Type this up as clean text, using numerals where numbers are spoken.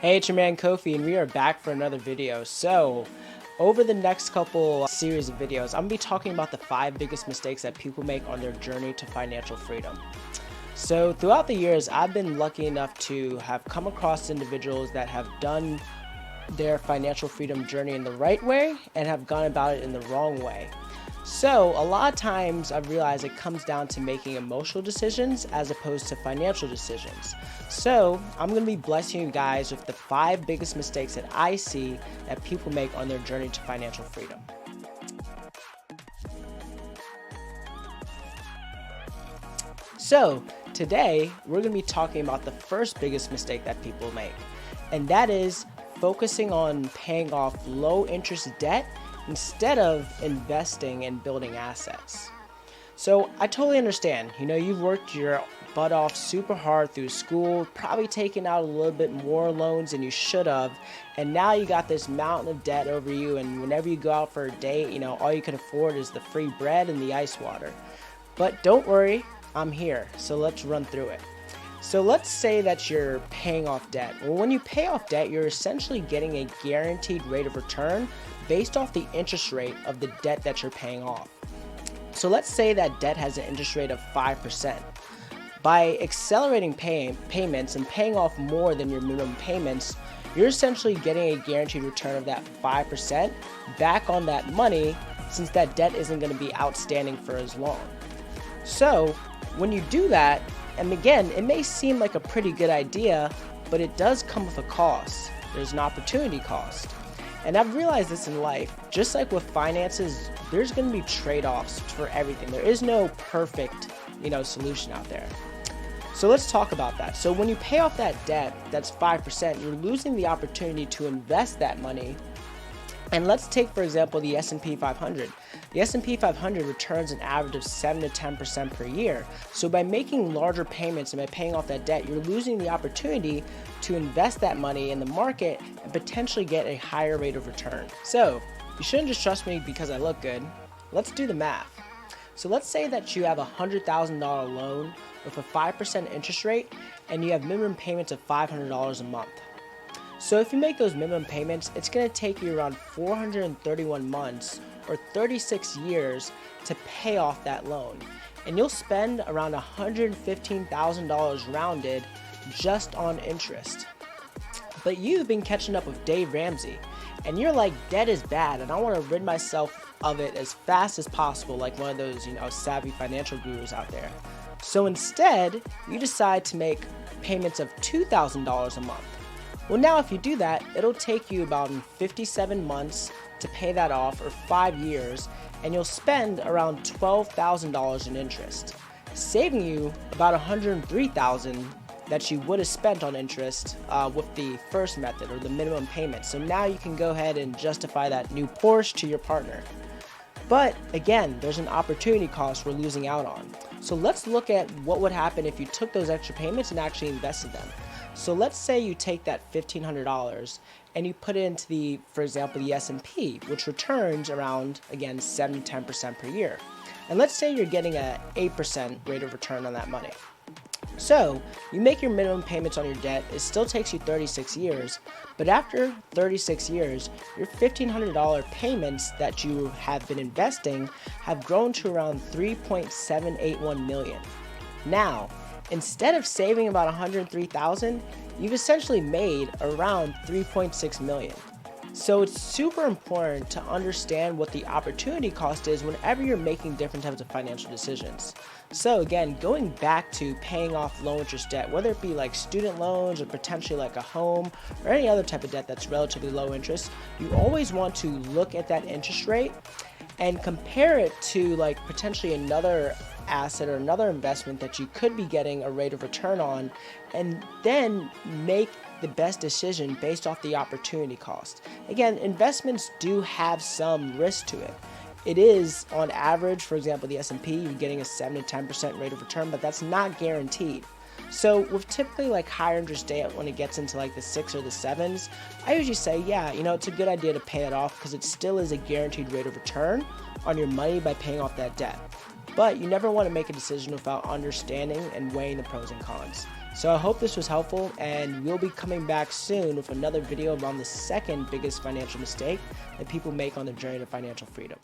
Hey, it's your man Kofi, and we are back for another video. So, over the next couple series of videos, I'm gonna be talking about the 5 biggest mistakes that people make on their journey to financial freedom. So, throughout the years, I've been lucky enough to have come across individuals that have done their financial freedom journey in the right way and have gone about it in the wrong way. So, a lot of times I've realized it comes down to making emotional decisions as opposed to financial decisions. So, I'm going to be blessing you guys with the 5 biggest mistakes that I see that people make on their journey to financial freedom. So, today we're going to be talking about the first biggest mistake that people make, and that is focusing on paying off low interest debt instead of investing and building assets. So I totally understand, you've worked your butt off super hard through school, probably taken out a little bit more loans than you should have, and now you got this mountain of debt over you, and whenever you go out for a date, all you can afford is the free bread and the ice water. But don't worry, I'm here, so let's run through it. So let's say that you're paying off debt. Well, when you pay off debt, you're essentially getting a guaranteed rate of return based off the interest rate of the debt that you're paying off. So let's say that debt has an interest rate of 5%. By accelerating payments and paying off more than your minimum payments, you're essentially getting a guaranteed return of that 5% back on that money, since that debt isn't going to be outstanding for as long. So when you do that, and again, it may seem like a pretty good idea, but it does come with a cost. There's an opportunity cost. And I've realized this in life. Just like with finances, there's going to be trade-offs for everything. There is no perfect, solution out there. So let's talk about that. So when you pay off that debt, that's 5%, you're losing the opportunity to invest that money. And let's take, for example, the S&P 500. The S&P 500 returns an average of 7 to 10% per year. So by making larger payments and by paying off that debt, you're losing the opportunity to invest that money in the market and potentially get a higher rate of return. So you shouldn't just trust me because I look good. Let's do the math. So let's say that you have a $100,000 loan with a 5% interest rate and you have minimum payments of $500 a month. So if you make those minimum payments, it's going to take you around 431 months or 36 years to pay off that loan. And you'll spend around $115,000 rounded just on interest. But you've been catching up with Dave Ramsey, and you're like, debt is bad, and I want to rid myself of it as fast as possible, like one of those, savvy financial gurus out there. So instead, you decide to make payments of $2,000 a month. Well, now if you do that, it'll take you about 57 months to pay that off, or 5 years, and you'll spend around $12,000 in interest, saving you about $103,000 that you would have spent on interest with the first method, or the minimum payment. So now you can go ahead and justify that new Porsche to your partner. But again, there's an opportunity cost we're losing out on. So let's look at what would happen if you took those extra payments and actually invested them. So let's say you take that $1,500 and you put it into for example, the S&P, which returns around, again, 7 to 10% per year. And let's say you're getting an 8% rate of return on that money. So you make your minimum payments on your debt. It still takes you 36 years, but after 36 years, your $1,500 payments that you have been investing have grown to around $3.781 million. Now, instead of saving about $103,000, you've essentially made around $3.6 million. So it's super important to understand what the opportunity cost is whenever you're making different types of financial decisions. So again, going back to paying off low interest debt, whether it be like student loans or potentially like a home or any other type of debt that's relatively low interest, you always want to look at that interest rate and compare it to like potentially another asset or another investment that you could be getting a rate of return on, and then make the best decision based off the opportunity cost. Again, investments do have some risk to it. It is, on average, for example, the S&P, you're getting a 7 to 10% rate of return, but that's not guaranteed. So with typically like higher interest debt, when it gets into like the 6 or the 7s, I usually say, yeah, it's a good idea to pay it off because it still is a guaranteed rate of return on your money by paying off that debt. But you never want to make a decision without understanding and weighing the pros and cons. So I hope this was helpful, and we'll be coming back soon with another video around the second biggest financial mistake that people make on their journey to financial freedom.